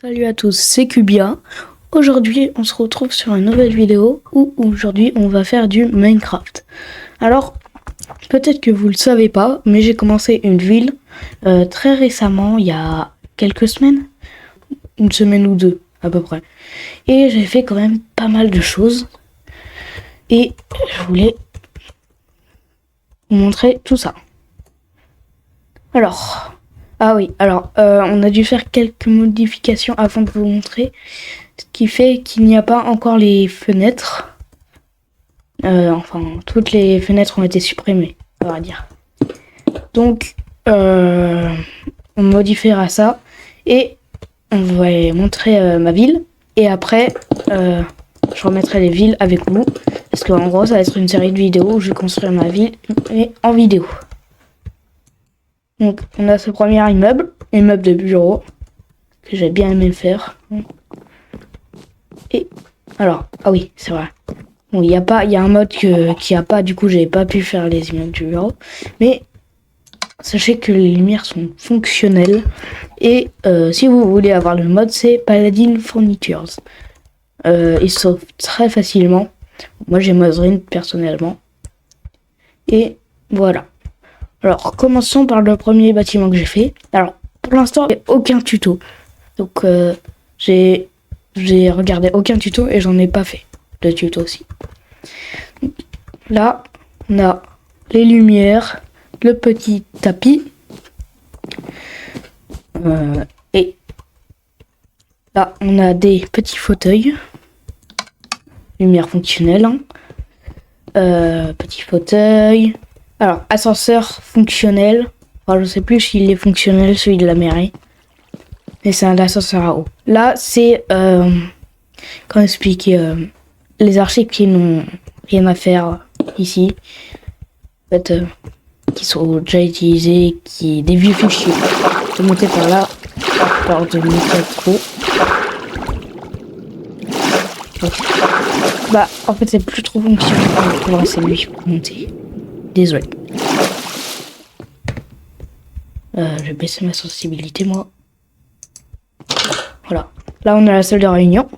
Salut à tous, c'est Cubia. Aujourd'hui, on se retrouve sur une nouvelle vidéo où aujourd'hui on va faire du Minecraft. Alors, peut-être que vous le savez pas, mais j'ai commencé une ville très récemment, il y a quelques semaines, une semaine ou deux à peu près. Et j'ai fait quand même pas mal de choses. Et je voulais vous montrer tout ça. Alors, on a dû faire quelques modifications avant de vous montrer. Ce qui fait qu'il n'y a pas encore les fenêtres. Toutes les fenêtres ont été supprimées, on va dire. Donc, on modifiera ça. Et on va montrer ma ville. Et après, je remettrai les villes avec vous. Parce qu'en gros, ça va être une série de vidéos où je vais construire ma ville mais en vidéo. Donc, on a ce premier immeuble de bureau, que j'ai bien aimé faire. Et alors, ah oui, c'est vrai. Bon, il y a un mode qui a pas, du coup, j'ai pas pu faire les immeubles du bureau. Mais sachez que les lumières sont fonctionnelles. Et si vous voulez avoir le mode, c'est Paladin Furnitures. Il sauve très facilement. Moi, j'ai Mothrin personnellement. Et voilà. Alors, commençons par le premier bâtiment que j'ai fait. Alors, pour l'instant, il n'y a aucun tuto. Donc, j'ai regardé aucun tuto et j'en ai pas fait de tuto aussi. Là, on a les lumières, le petit tapis. Et là, on a des petits fauteuils. Lumière fonctionnelle. Petit fauteuil. Alors, ascenseur fonctionnel. Enfin, je sais plus s'il est fonctionnel, celui de la mairie. Mais c'est un ascenseur à eau. Là, c'est... comment expliquer les archives qui n'ont rien à faire ici. En fait, qui sont déjà utilisés, des vieux fichiers. Je vais monter par là. Par de trop. Bah, en fait, c'est plus trop fonctionnel. Voilà, c'est lui pour monter. Désolé. Je vais baisser ma sensibilité, moi. Voilà. Là, on a la salle de réunion.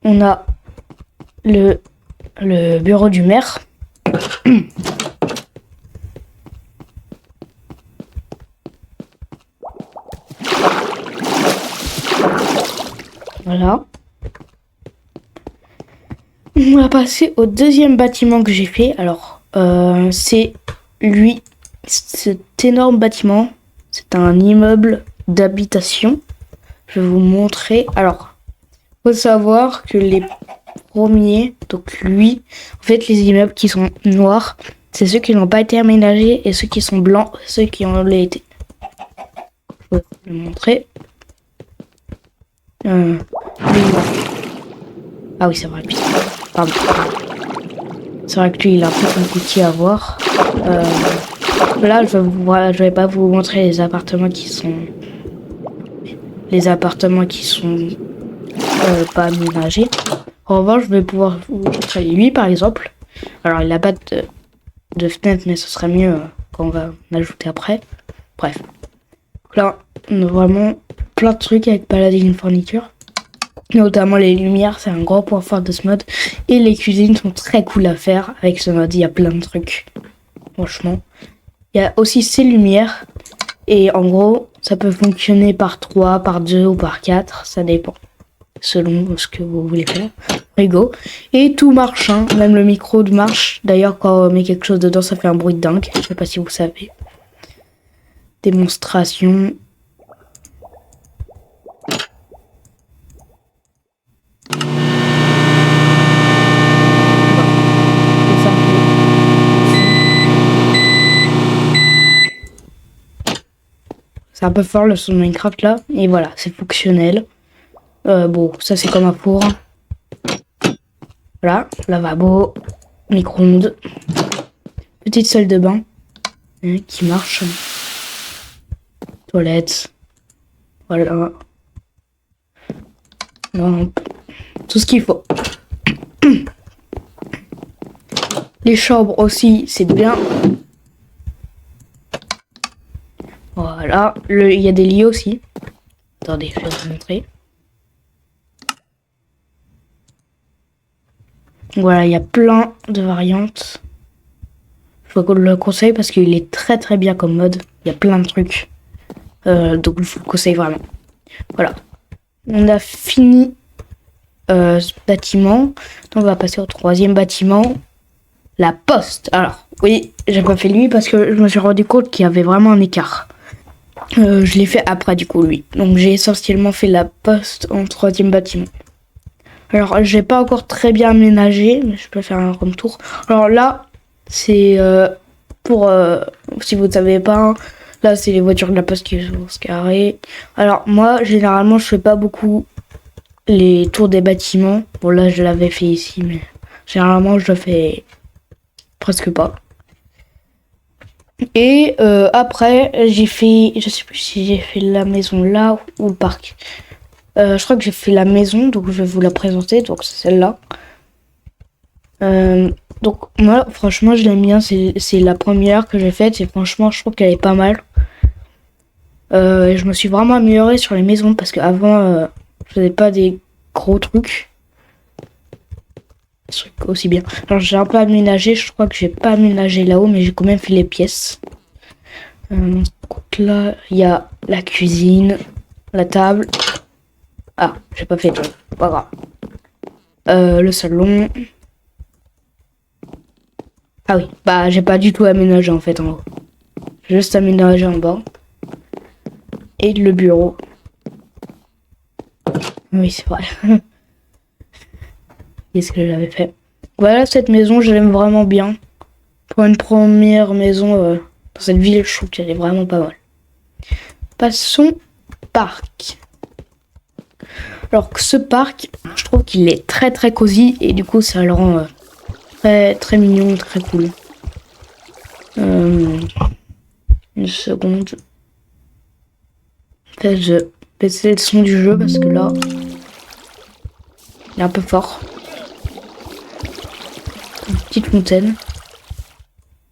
On a le bureau du maire. Voilà. On va passer au deuxième bâtiment que j'ai fait. Alors, c'est cet énorme bâtiment. C'est un immeuble d'habitation. Je vais vous montrer. Alors, faut savoir que les premiers, donc lui, en fait, les immeubles qui sont noirs, c'est ceux qui n'ont pas été aménagés, et ceux qui sont blancs, ceux qui ont été. Je vais vous le montrer. Ah oui, c'est vrai. Pardon. C'est vrai que lui, il est un peu compliqué à voir. Là, je vais pas vous montrer les appartements qui sont pas aménagés. En revanche, je vais pouvoir vous montrer lui, par exemple. Alors, il n'a pas de fenêtre, mais ce serait mieux quand on va en ajouter après. Bref. Là, on a vraiment plein de trucs avec Paladin Furniture. Notamment les lumières, c'est un gros point fort de ce mode. Et les cuisines sont très cool à faire avec ce mode. Il y a plein de trucs. Franchement. Il y a aussi ces lumières. Et en gros, ça peut fonctionner par 3, par 2 ou par 4. Ça dépend. Selon ce que vous voulez faire. Frigo. Et tout marche, hein. Même le micro marche. D'ailleurs, quand on met quelque chose dedans, ça fait un bruit de dingue. Je sais pas si vous savez. Démonstration. C'est un peu fort le son de Minecraft là. Et voilà, c'est fonctionnel. Bon, ça c'est comme un four. Voilà, lavabo, micro-ondes. Petite salle de bain qui marche. Toilette. Voilà. Lampe. Tout ce qu'il faut. Les chambres aussi, c'est bien. Voilà. Il y a des lits aussi. Attendez, je vais vous montrer. Voilà, il y a plein de variantes. Je vous le conseille parce qu'il est très très bien comme mode. Il y a plein de trucs. Donc je vous le conseille vraiment. Voilà. On a fini ce bâtiment. Donc on va passer au troisième bâtiment. La poste. Alors, oui, j'ai pas fait lui parce que je me suis rendu compte qu'il y avait vraiment un écart. Je l'ai fait après du coup lui. Donc j'ai essentiellement fait la poste en troisième bâtiment. Alors j'ai pas encore très bien aménagé, mais je peux faire un retour. Alors là, c'est pour si vous ne savez pas, là c'est les voitures de la poste qui vont se garer. Alors moi généralement je fais pas beaucoup les tours des bâtiments. Bon là je l'avais fait ici, mais généralement je le fais presque pas. Et après j'ai fait, je sais plus si j'ai fait la maison là ou le parc. Je crois que j'ai fait la maison, donc je vais vous la présenter. Donc c'est celle-là. Donc moi franchement je l'aime bien, c'est la première que j'ai faite et franchement je trouve qu'elle est pas mal. Je me suis vraiment améliorée sur les maisons parce qu'avant je faisais pas des gros trucs. Des trucs aussi bien. Alors j'ai un peu aménagé, je crois que j'ai pas aménagé là-haut mais j'ai quand même fait les pièces. Donc là il y a la cuisine, la table. Ah, j'ai pas fait tout, pas grave. Le salon. Ah oui, bah j'ai pas du tout aménagé en fait en haut. J'ai juste aménagé en bas. Et le bureau. Oui, c'est vrai. Qu'est-ce que j'avais fait? Voilà, cette maison, je l'aime vraiment bien. Pour une première maison dans cette ville, je trouve qu'elle est vraiment pas mal. Passons au parc. Alors que ce parc, je trouve qu'il est très très cosy et du coup ça le rend très très mignon, très cool. Une seconde. En fait, je baisser le son du jeu parce que là, il est un peu fort. Une petite fontaine.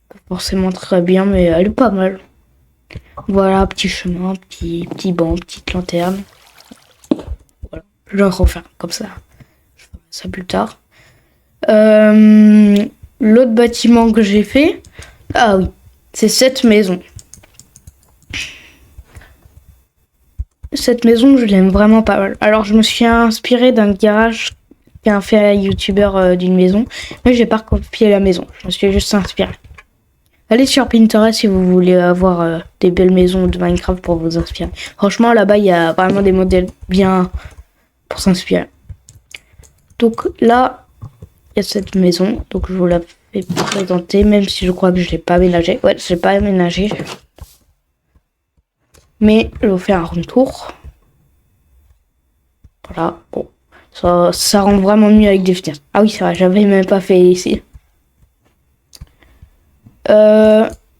Pas forcément très bien, mais elle est pas mal. Voilà, petit chemin, petit banc, petite lanterne. Voilà, je vais refaire comme ça. Je ferai ça plus tard. L'autre bâtiment que j'ai fait, ah oui, c'est cette maison. Cette maison, je l'aime vraiment pas mal. Alors, je me suis inspirée d'un garage qu'un fait youtubeur d'une maison, mais j'ai pas copié la maison. Je me suis juste inspirée. Allez sur Pinterest si vous voulez avoir des belles maisons de Minecraft pour vous inspirer. Franchement, là-bas, il y a vraiment des modèles bien pour s'inspirer. Donc là, il y a cette maison. Donc je vous la fais présenter, même si je crois que je l'ai pas aménagée. Ouais, je l'ai pas aménagée. Mais je vous fais un retour. Voilà, bon. Ça rend vraiment mieux avec des fenêtres. Ah oui, c'est vrai, j'avais même pas fait ici.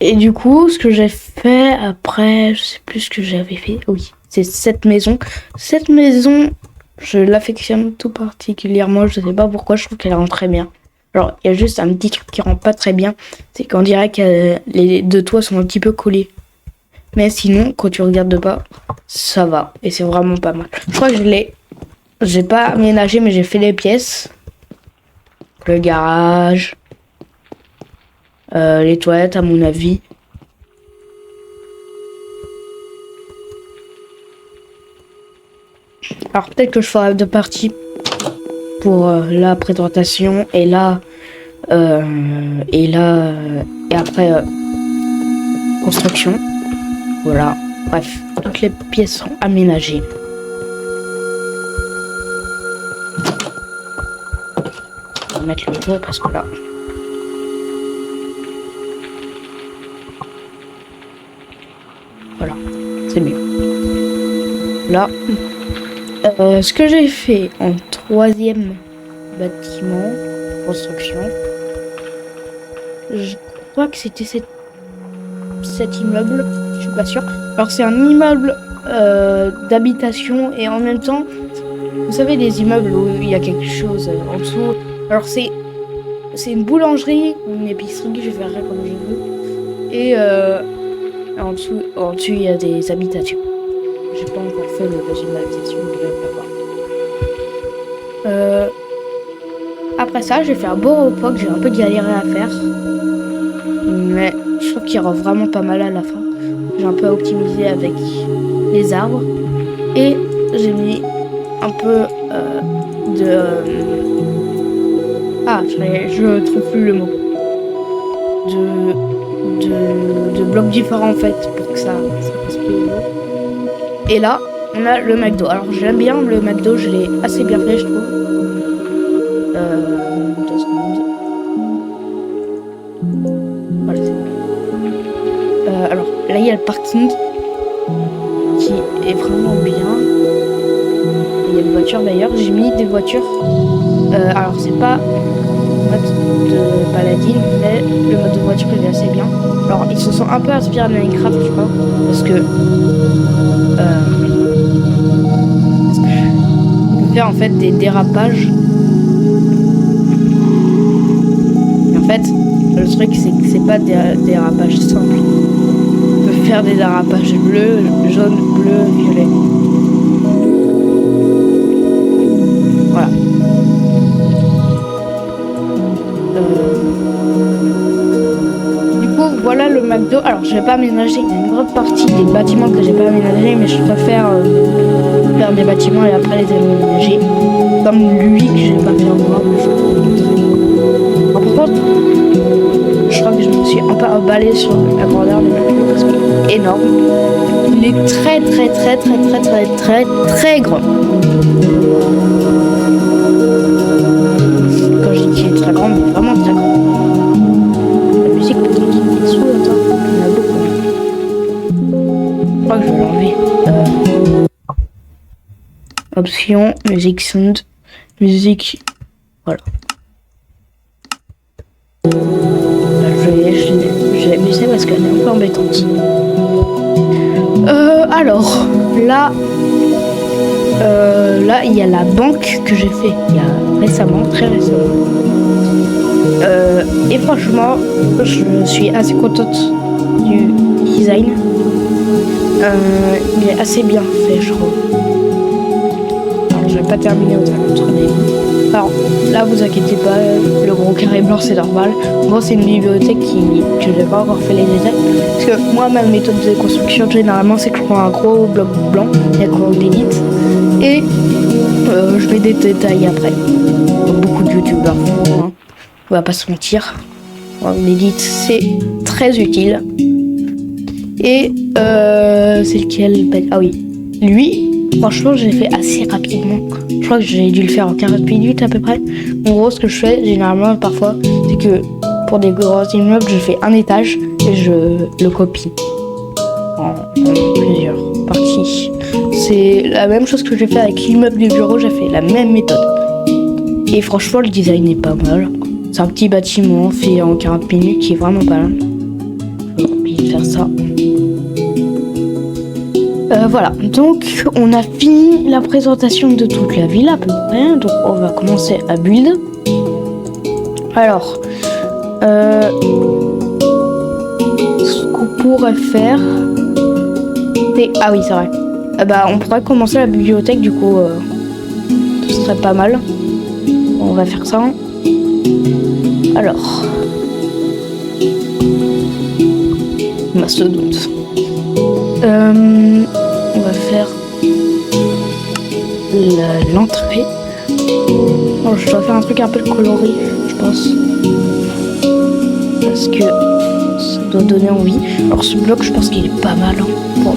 Et du coup, ce que j'ai fait après, je sais plus ce que j'avais fait. Oui, c'est cette maison. Cette maison, je l'affectionne tout particulièrement. Je sais pas pourquoi, je trouve qu'elle rend très bien. Alors, il y a juste un petit truc qui rend pas très bien. C'est qu'on dirait que les deux toits sont un petit peu collés. Mais sinon, quand tu regardes de bas, ça va. Et c'est vraiment pas mal. Je crois que j'ai pas aménagé, mais j'ai fait les pièces. Le garage. Les toilettes, à mon avis. Alors peut-être que je ferai deux parties pour la présentation et là et après construction. Voilà. Bref, toutes les pièces sont aménagées. On va mettre le tour parce que là. Voilà, c'est mieux. Là, ce que j'ai fait en troisième bâtiment, construction, je crois que c'était cet immeuble, je suis pas sûre. Alors c'est un immeuble d'habitation et en même temps, vous savez, des immeubles où il y a quelque chose en dessous. Alors c'est c'est une boulangerie, une épicerie, je vais faire ça comme je veux. Et en dessous, il y a des habitations. J'ai pas encore fait le régime d'habitation, mais je vais pas voir. Après ça, j'ai fait un beau repas que j'ai un peu galéré à faire. Mais je trouve qu'il rend vraiment pas mal à la fin. J'ai un peu optimisé avec les arbres. Et j'ai mis un peu je trouve plus le mot. De blocs différents en fait pour que ça passe plus haut. Et là, on a le McDo. Alors j'aime bien le McDo, je l'ai assez bien fait je trouve. 2 secondes. Voilà, c'est bon. Alors là il y a le parking qui est vraiment bien. Il y a une voiture d'ailleurs, j'ai mis des voitures. Alors c'est pas mode de paladin, mais le mode de voiture il est assez bien. Alors ils se sont un peu inspirés de Minecraft je crois, parce que on peut faire en fait des dérapages. Et en fait le truc c'est que c'est pas des dérapages simples. On peut faire des dérapages bleus, jaune, bleu, violet. Voilà. Du coup, voilà le McDo. Alors, je vais pas aménager. Il y a une grande partie des bâtiments que j'ai pas aménagés, mais je préfère faire des bâtiments et après les aménager. Comme lui que j'ai pas fait encore. Par contre, je crois que je me suis un peu emballé sur la grandeur du McDo parce qu'il est énorme. Il est très grand. Quand je dis qu'il est très grand, mais vraiment très grand. La musique peut-être qu'il est sous, attends, il y en a beaucoup. Je crois que je vais l'enlever. Option, musique sound, musique, voilà. Je vais amuser parce qu'elle est un peu embêtante. Alors, là, il y a la banque que j'ai fait il y a très récemment. Et franchement, je suis assez contente du design. Il est assez bien fait, je trouve. Alors, je vais pas terminer au autre début. Alors, là, vous inquiétez pas, le gros carré blanc, c'est normal. Bon, c'est une bibliothèque que je n'ai pas encore fait les détails. Parce que moi, ma méthode de construction, généralement, c'est que je prends un gros bloc blanc, et qu'on délite. Et je mets des détails après. Comme beaucoup de youtubeurs font, hein. On va pas se mentir. L'edit, c'est très utile. Et c'est lequel? Ah oui. Lui, franchement, j'ai fait assez rapidement. Je crois que j'ai dû le faire en 40 minutes à peu près. En gros, ce que je fais généralement parfois, c'est que pour des gros immeubles, je fais un étage et je le copie en plusieurs parties. C'est la même chose que j'ai fait avec l'immeuble du bureau, j'ai fait la même méthode. Et franchement, le design est pas mal. C'est un petit bâtiment fait en 40 minutes qui est vraiment pas mal. J'ai oublié de faire ça. Voilà, donc on a fini la présentation de toute la ville à peu près. Donc on va commencer à build. Alors, ce qu'on pourrait faire, c'est... Ah oui, c'est vrai. On pourrait commencer la bibliothèque, du coup, ce serait pas mal. On va faire ça. Alors, mastodonte. On va faire l'entrée. Bon, je dois faire un truc un peu coloré, je pense. Parce que ça doit donner envie. Alors ce bloc, je pense qu'il est pas mal. Hein, pour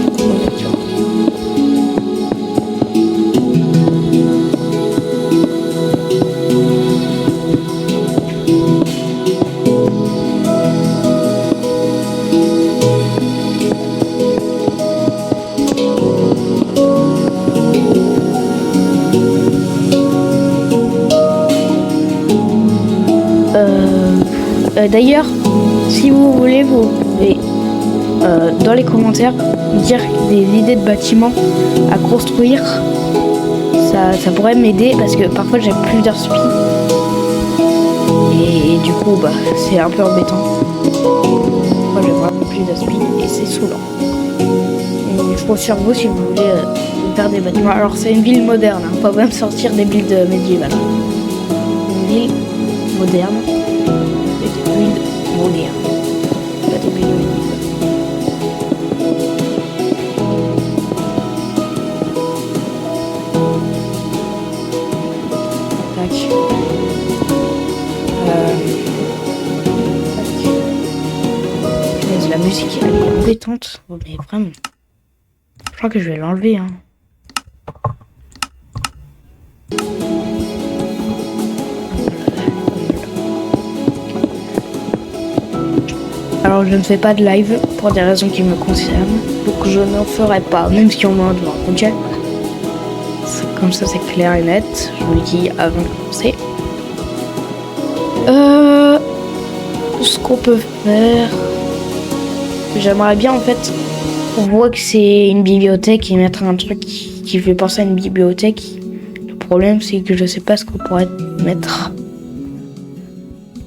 d'ailleurs, si vous voulez, vous pouvez dans les commentaires dire des idées de bâtiments à construire. Ça pourrait m'aider parce que parfois j'ai plusieurs spies. Et Et du coup, bah, c'est un peu embêtant. Moi, j'ai vraiment plus d'aspi et c'est saoulant. Et je compte sur vous si vous voulez faire des bâtiments. Alors, c'est une ville moderne, hein, pas même sortir des builds médiévales. Une ville moderne et des builds modernes. Pas des builds médiévales. La musique elle est embêtante, oh, mais vraiment. Je crois que je vais l'enlever. Hein. Alors je ne fais pas de live pour des raisons qui me concernent, donc je n'en ferai pas, même si on m'en demande. Ok, comme ça c'est clair et net. Je vous le dis avant de commencer. Ce qu'on peut faire. J'aimerais bien en fait, on voit que c'est une bibliothèque et mettre un truc qui fait penser à une bibliothèque. Le problème c'est que je sais pas ce qu'on pourrait mettre.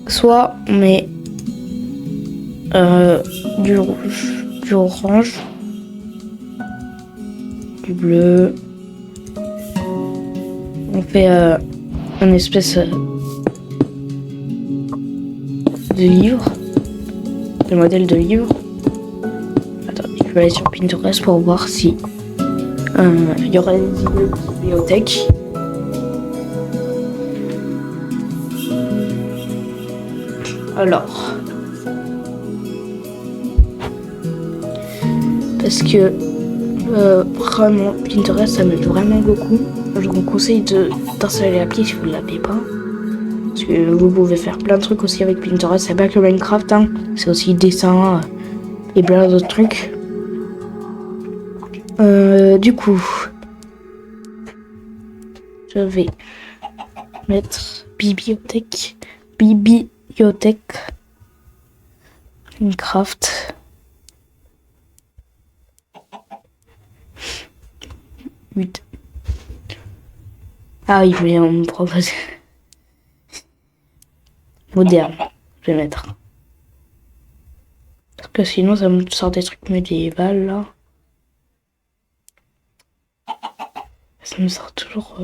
Soit on met du rouge, du orange, du bleu. On fait une espèce de livre, de modèle de livre. Je vais aller sur Pinterest pour voir si il y aurait des idées de bibliothèque. Alors, parce que vraiment Pinterest ça m'aide vraiment beaucoup. Je vous conseille d'installer l'appli si vous ne l'avez pas. Parce que vous pouvez faire plein de trucs aussi avec Pinterest. C'est pas que Minecraft, hein. C'est aussi dessin et plein d'autres trucs. Du coup, je vais mettre bibliothèque, Minecraft. 8. Ah oui, mais on me propose moderne, je vais mettre. Parce que sinon ça me sort des trucs médiévaux là. Ça me sort toujours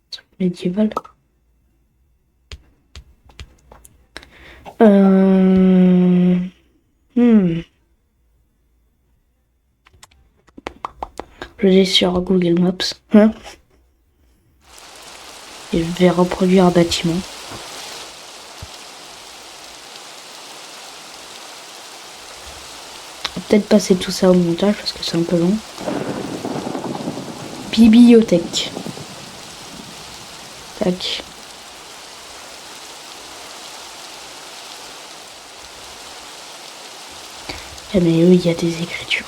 truc médiéval. Je vais sur Google Maps. Hein, et je vais reproduire un bâtiment. Je vais peut-être passer tout ça au montage parce que c'est un peu long. Bibliothèque. Tac. Ah mais oui, il y a des écritures.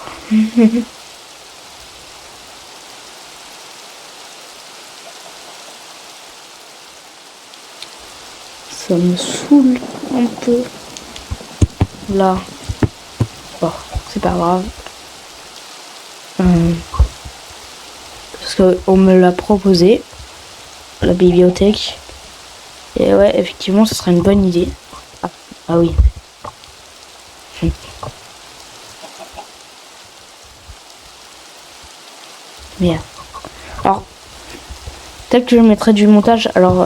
Ça me saoule un peu. Là. Bon, c'est pas grave. Parce qu'on me l'a proposé. La bibliothèque. Et ouais, effectivement, ce serait une bonne idée. Ah oui. Merde. Alors, peut-être que je mettrai du montage. Alors,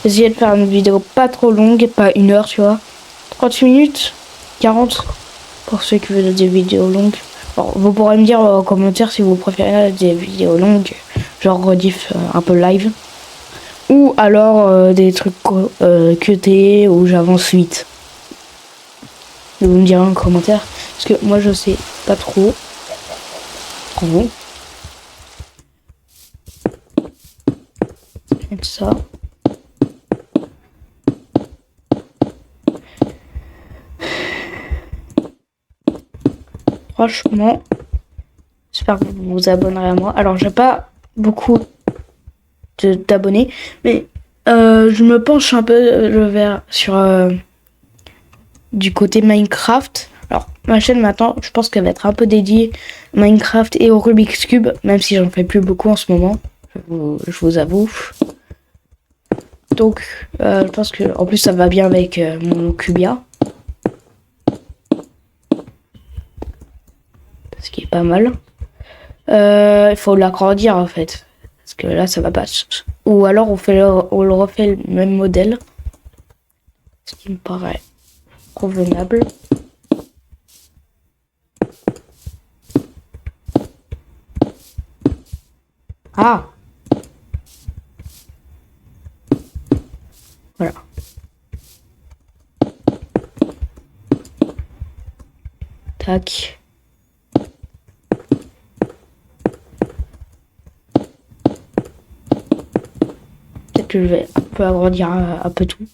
essayez de faire une vidéo pas trop longue, pas 1 heure, tu vois. 30 minutes, 40, pour ceux qui veulent des vidéos longues. Alors, vous pourrez me dire en commentaire si vous préférez des vidéos longues, genre rediff un peu live. Ou alors des trucs cutés où j'avance vite. Vous me direz en commentaire. Parce que moi je sais pas trop. Pour vous. Mettre ça. Franchement, j'espère que vous vous abonnerez à moi. Alors j'ai pas beaucoup d'abonnés, mais je me penche un peu vers sur du côté Minecraft. Alors ma chaîne maintenant, je pense qu'elle va être un peu dédiée Minecraft et au Rubik's Cube, même si j'en fais plus beaucoup en ce moment, je vous avoue. Donc, je pense que en plus ça va bien avec mon Cubia. Ce qui est pas mal. Il faut l'agrandir en fait. Parce que là ça va pas. Ou alors on le refait le même modèle. Ce qui me paraît convenable. Ah! Voilà. Tac. Peut-être que je vais un peu agrandir un peu tout.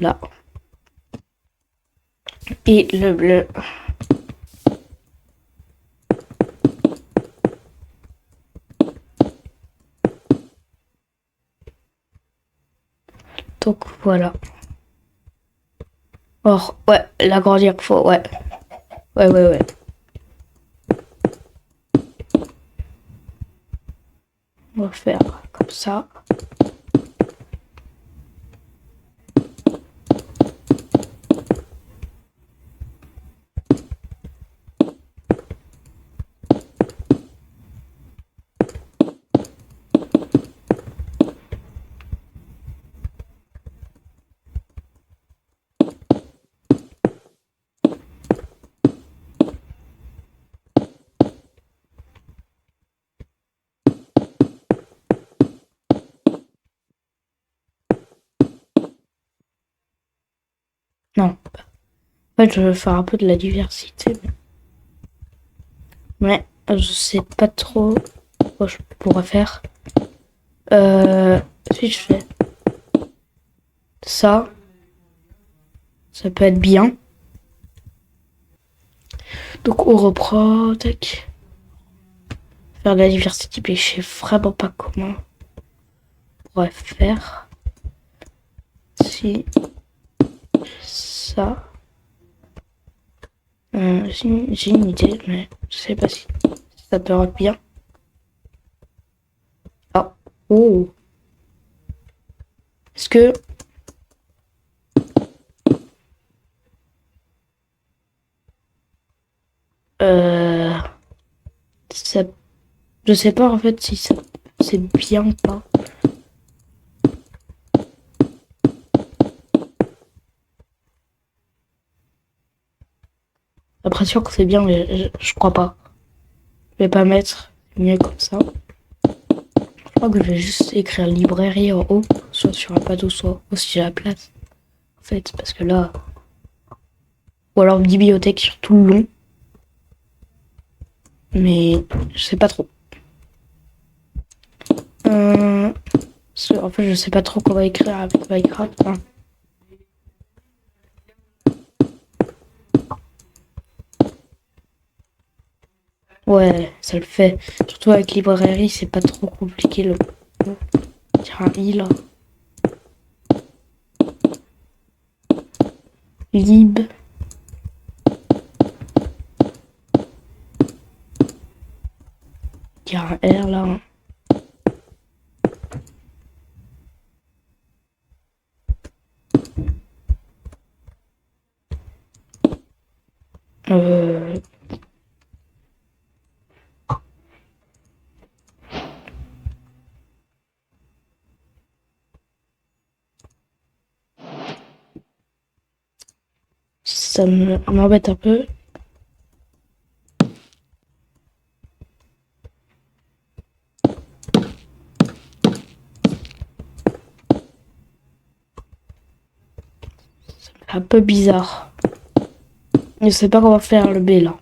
Là. Et le bleu. Donc voilà. Or, ouais, l'agrandir faut, ouais. Ouais. On va faire comme ça. Non. En fait, je veux faire un peu de la diversité. Mais je sais pas trop quoi je pourrais faire. Si je fais ça, ça peut être bien. Donc on reprend, tac. Faire de la diversité, mais je sais vraiment pas comment on pourrait faire. Si ça. J'ai une idée, mais je sais pas si ça te rend bien. Ah, oh. Est-ce que ça, je sais pas en fait si ça c'est bien ou pas. J'ai l'impression que c'est bien, mais je crois pas. Je vais pas mettre mieux comme ça. Je crois que je vais juste écrire librairie en haut, soit sur un panneau, soit aussi j'ai la place. En fait, parce que là. Ou alors bibliothèque sur tout le long. Mais je sais pas trop. En fait, je sais pas trop comment écrire avec Minecraft. Hein. Ouais, ça le fait. Surtout avec librairie, c'est pas trop compliqué le. Tiens, un i là. Lib. Il y a un R là. Hein. Euh... Ça m'embête un peu. Un peu bizarre. Je sais pas comment faire le B là.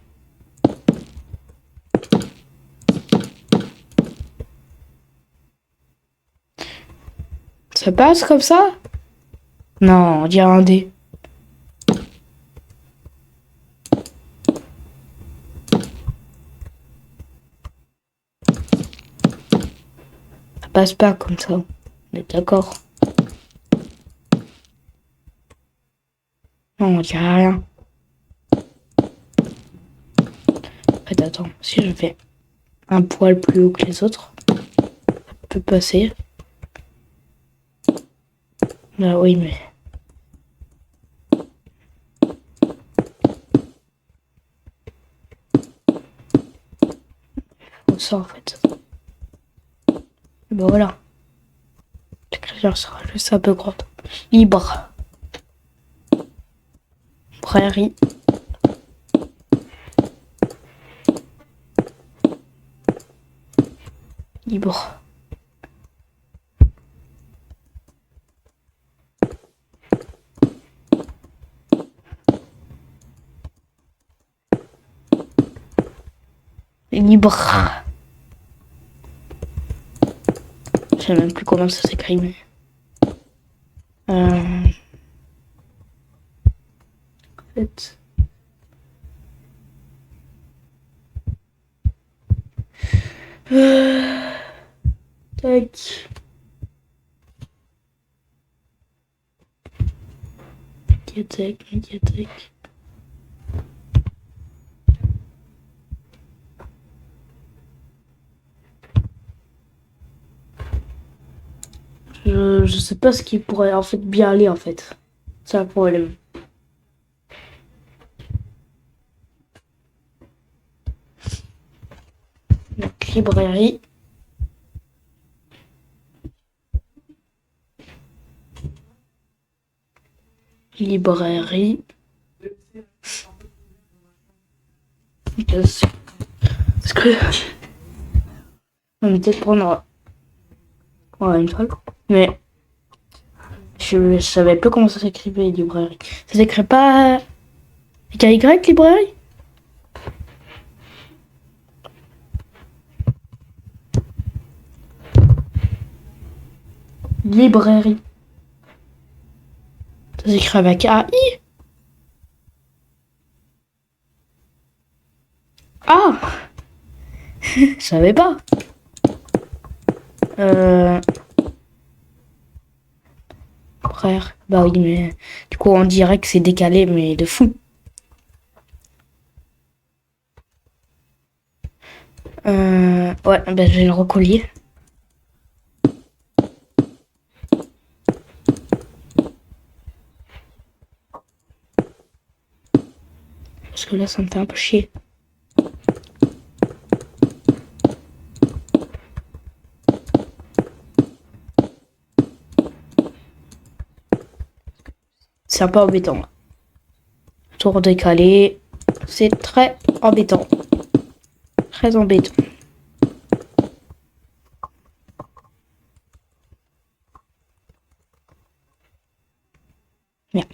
Ça passe comme ça? Non, on dirait un D. Ça passe pas comme ça. On est d'accord. Non, on dirait rien. En fait, attends, si je fais un poil plus haut que les autres, ça peut passer. Bah oui, mais... ça en fait. Et ben voilà. L'écriture sera juste un peu grande. Libre. Prairie. Libre. Libre. Je sais même plus comment ça s'écrit, mais... En fait... Tac. Médiathèque, médiathèque. Je sais pas ce qui pourrait en fait bien aller en fait. C'est un problème. Donc librairie. Librairie. Est-ce que... On va peut-être prendre une seule. Mais je savais pas comment ça s'écrivait librairie. Ça s'écrit pas Y librairie? Librairie. Ça s'écrit avec AI. Ah! Je savais pas. Frère. Bah oui, mais du coup on dirait que c'est décalé, mais de fou. Ouais, bah je vais le recoller. Parce que là ça me fait un peu chier. C'est un peu embêtant. Tour décalé. C'est très embêtant. Très embêtant. Merde.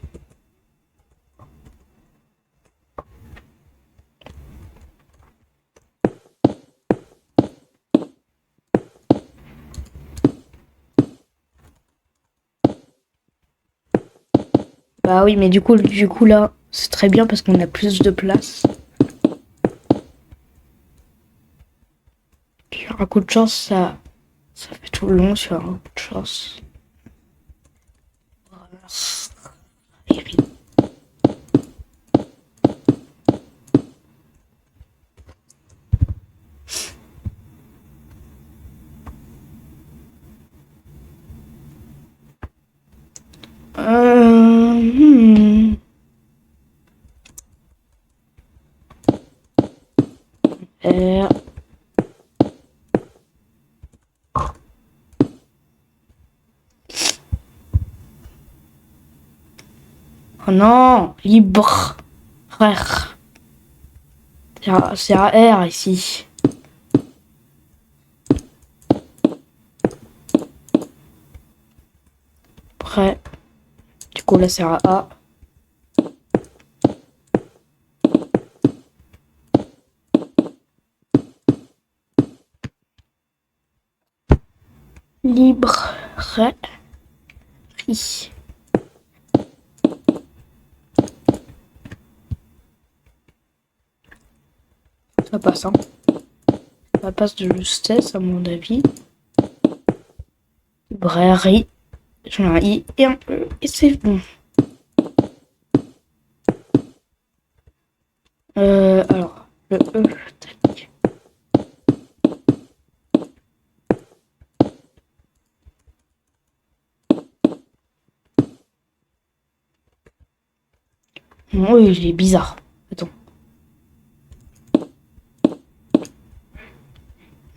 Bah oui, mais du coup là, c'est très bien parce qu'on a plus de place. Sur un coup de chance, ça fait tout le long sur un coup de chance. Voilà. R. Oh non, libre, frère. C'est un R ici. Après, du coup là c'est un A. Librairie. Ça passe, hein. Ça passe de justesse, à mon avis. Librairie. J'en ai un I et un E, et c'est bon. Oh, il est bizarre. Attends.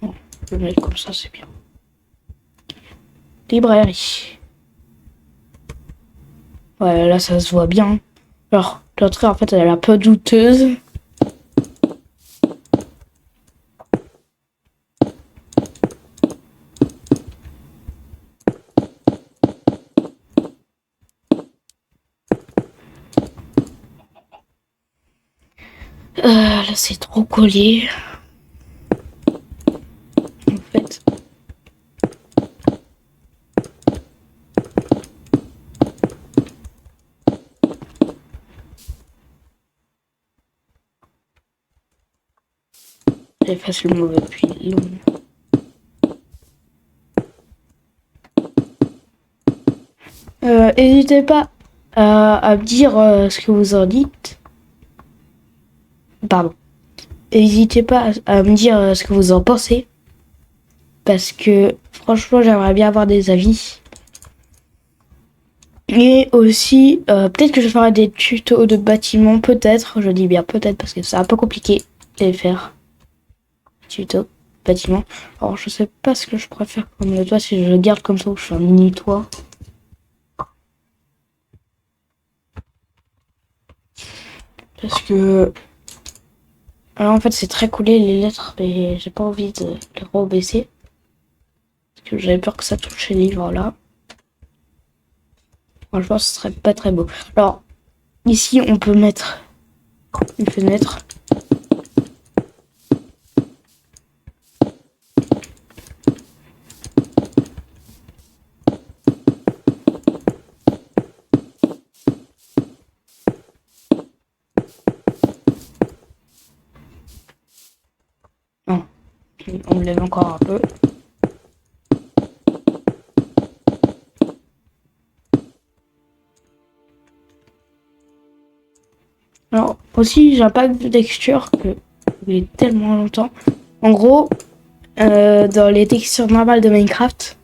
Bon, je vais le mettre comme ça, c'est bien. Librairie. Ouais, là, ça se voit bien. Alors, l'entrée, en fait, elle est un peu douteuse. Là, c'est trop collé. En fait. J'efface le mauvais puis long. N'hésitez pas à me dire ce que vous en dites. Pardon. N'hésitez pas à me dire ce que vous en pensez. Parce que franchement, j'aimerais bien avoir des avis. Et aussi, peut-être que je ferai des tutos de bâtiments. Peut-être, je dis bien peut-être parce que c'est un peu compliqué de les faire. Tuto bâtiment. Alors, je sais pas ce que je préfère comme le toit. Si je le garde comme ça ou je fais un mini toit. Parce que... Alors en fait c'est très collé les lettres et j'ai pas envie de les rebaisser. Parce que j'avais peur que ça touche les livres là. Franchement ce serait pas très beau. Alors ici on peut mettre une fenêtre. Non, on me lève encore un peu. Alors aussi j'ai un pack de textures que il est tellement longtemps. En gros, dans les textures normales de Minecraft,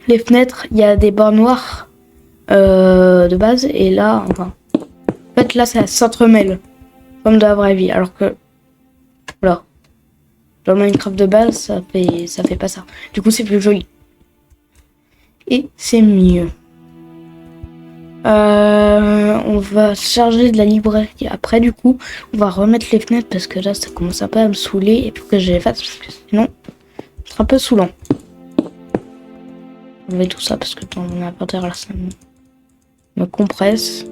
les fenêtres, il y a des bords noirs de base et là, enfin, en fait là ça s'entremêle comme dans la vraie vie, alors que voilà, dans Minecraft de base ça fait pas ça. Du coup c'est plus joli et c'est mieux. On va charger de la librairie après, du coup on va remettre les fenêtres parce que là ça commence un peu à me saouler et pour que je les fasse parce que sinon c'est un peu saoulant. On va tout ça parce que dans mon inventaire là ça me compresse.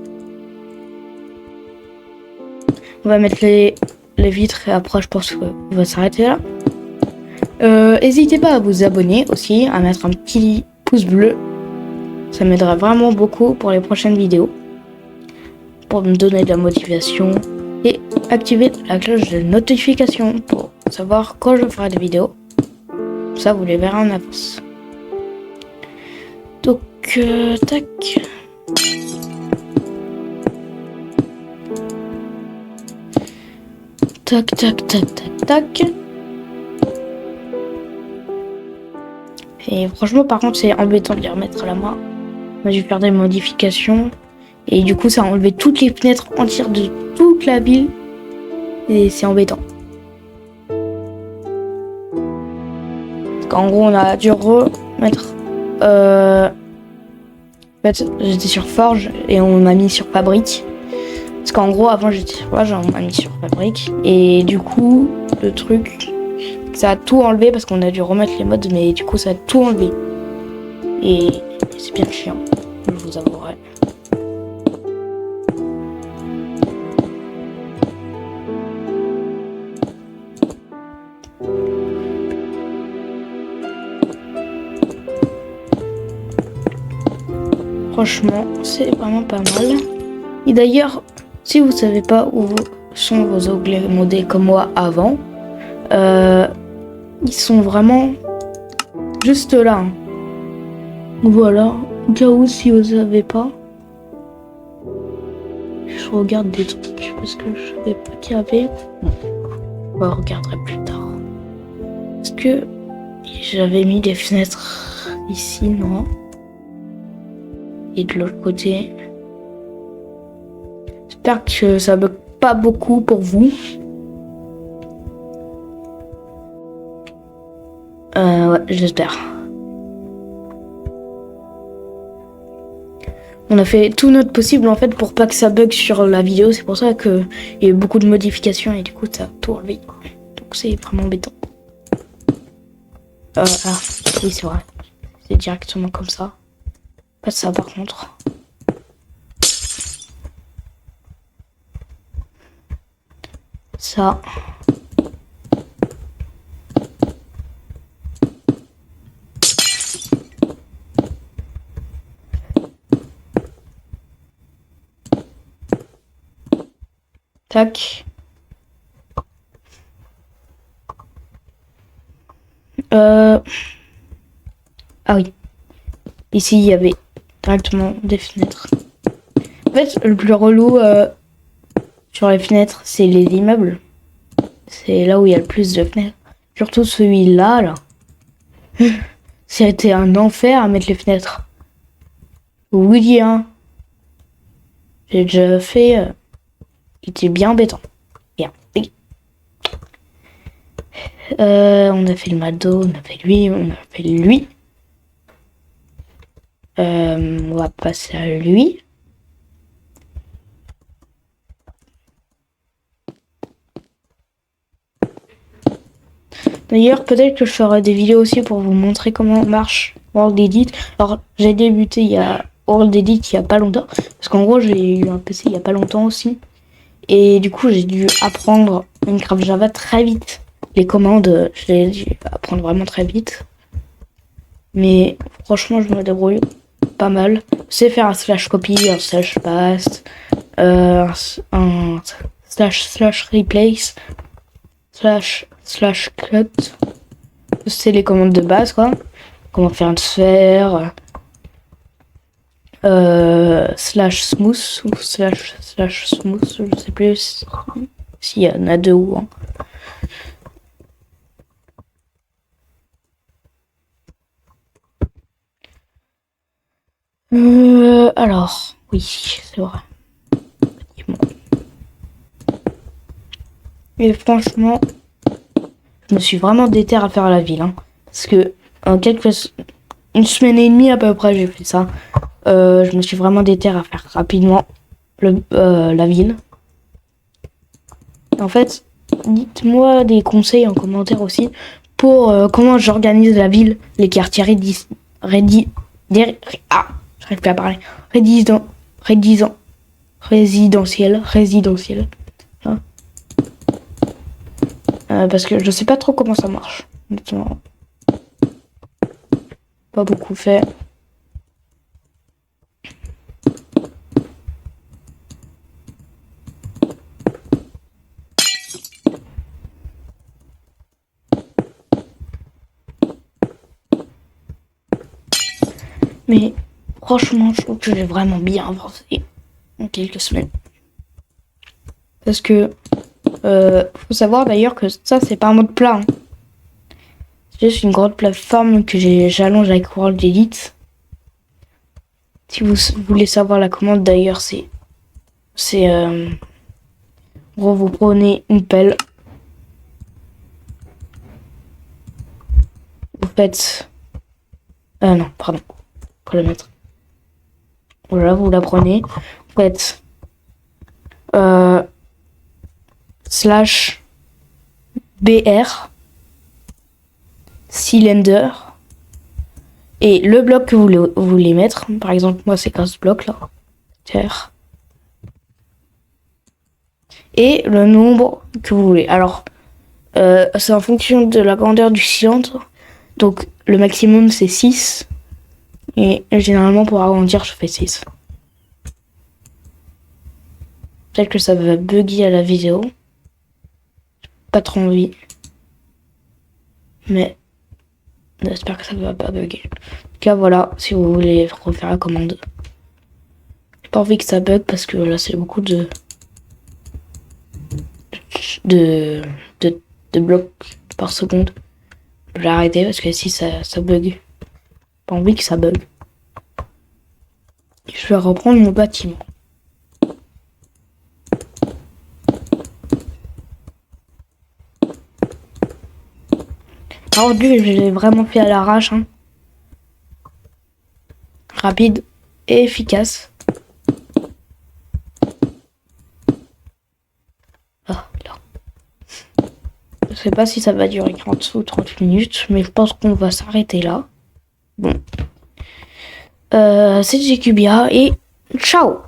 On va mettre les vitres et après je pense qu'on va s'arrêter là. N'hésitez pas à vous abonner aussi, à mettre un petit pouce bleu. Ça m'aiderait vraiment beaucoup pour les prochaines vidéos. Pour me donner de la motivation. Et activer la cloche de notification pour savoir quand je ferai des vidéos. Ça vous les verrez en avance. Donc, tac. Tac, tac, tac, tac, tac. Et franchement, par contre, c'est embêtant de les remettre à la main. Moi, je vais faire des modifications. Et du coup, ça a enlevé toutes les fenêtres entières de toute la ville. Et c'est embêtant. Parce qu'en gros, on a dû remettre... En fait, j'étais sur Forge et on m'a mis sur Fabrique. Parce qu'en gros, avant, j'étais sur Forge, on m'a mis sur Fabrique. Et du coup, le truc... Ça a tout enlevé parce qu'on a dû remettre les modes, mais du coup ça a tout enlevé. Et c'est bien chiant, je vous avouerai. Franchement, c'est vraiment pas mal. Et d'ailleurs, si vous savez pas où sont vos onglets modés comme moi avant, ils sont vraiment juste là. Voilà, au cas où si vous savez pas. Je regarde des trucs parce que je savais pas qu'il y avait. Bon, on va regarder plus tard. Est-ce que j'avais mis des fenêtres ici? Non. Et de l'autre côté. J'espère que ça bug pas beaucoup pour vous. Ouais, j'espère. On a fait tout notre possible en fait pour pas que ça bug sur la vidéo. C'est pour ça qu'il y a eu beaucoup de modifications et du coup ça a tout enlevé. Donc c'est vraiment embêtant. Ah, oui c'est vrai. C'est directement comme ça. Pas ça par contre. Ça. Tac. Ah oui. Ici, il y avait directement des fenêtres. En fait, le plus relou sur les fenêtres, c'est les immeubles. C'est là où il y a le plus de fenêtres. Surtout celui-là, là. Ça a été un enfer à mettre les fenêtres. Oui, hein. J'ai déjà fait... il était bien embêtant. Bien. Oui. On a fait le Mado, on a fait lui, on a fait lui. On va passer à lui. D'ailleurs, peut-être que je ferai des vidéos aussi pour vous montrer comment marche World Edit. Alors, j'ai débuté il y a World Edit il y a pas longtemps. Parce qu'en gros, j'ai eu un PC il y a pas longtemps aussi. Et du coup, j'ai dû apprendre Minecraft Java très vite. Les commandes, j'ai dû apprendre vraiment très vite. Mais franchement, je me débrouille pas mal. Je sais faire un slash copy, un slash paste, un slash replace, slash cut. C'est les commandes de base, quoi. Comment faire une sphère, slash smooth ou slash smooth, je sais plus s'il y en a deux ou un. Alors, oui, c'est vrai. Et franchement, je me suis vraiment déterre à faire la ville, hein, parce que en une semaine et demie à peu près, j'ai fait ça. Je me suis vraiment déterre à faire rapidement la ville. En fait, dites-moi des conseils en commentaire aussi pour comment j'organise la ville, les quartiers j'arrive plus à parler. Résidentiel. Hein. Parce que je sais pas trop comment ça marche. Honnêtement. Pas beaucoup fait. Mais franchement, je trouve que j'ai vraiment bien avancé en quelques semaines. Parce que faut savoir d'ailleurs que ça, c'est pas un mode plat. Hein. C'est juste une grande plateforme que j'allonge avec World Edit. Si vous voulez savoir la commande d'ailleurs, c'est en gros, vous prenez une pelle. Vous faites... non, pardon. Faut la mettre. Voilà, vous la prenez. Vous faites... slash BR cylinder et le bloc que vous voulez mettre. Par exemple, moi, c'est ce bloc là. Terre. Et le nombre que vous voulez. Alors, c'est en fonction de la grandeur du cylindre. Donc, le maximum, c'est 6. Et généralement, pour agrandir, je fais 6. Peut-être que ça va bugger à la vidéo. Pas trop envie. Mais j'espère que ça ne va pas bugger. En tout cas, voilà, si vous voulez refaire la commande. J'ai pas envie que ça bug parce que là, c'est beaucoup de blocs par seconde. Je vais arrêter parce que si ça bug. Pas envie que ça bug. Je vais reprendre mon bâtiment. Alors lui, je l'ai vraiment fait à l'arrache. Hein. Rapide et efficace. Ah, là. Je sais pas si ça va durer 40 ou 30 minutes, mais je pense qu'on va s'arrêter là. Bon. C'est GQBA et ciao!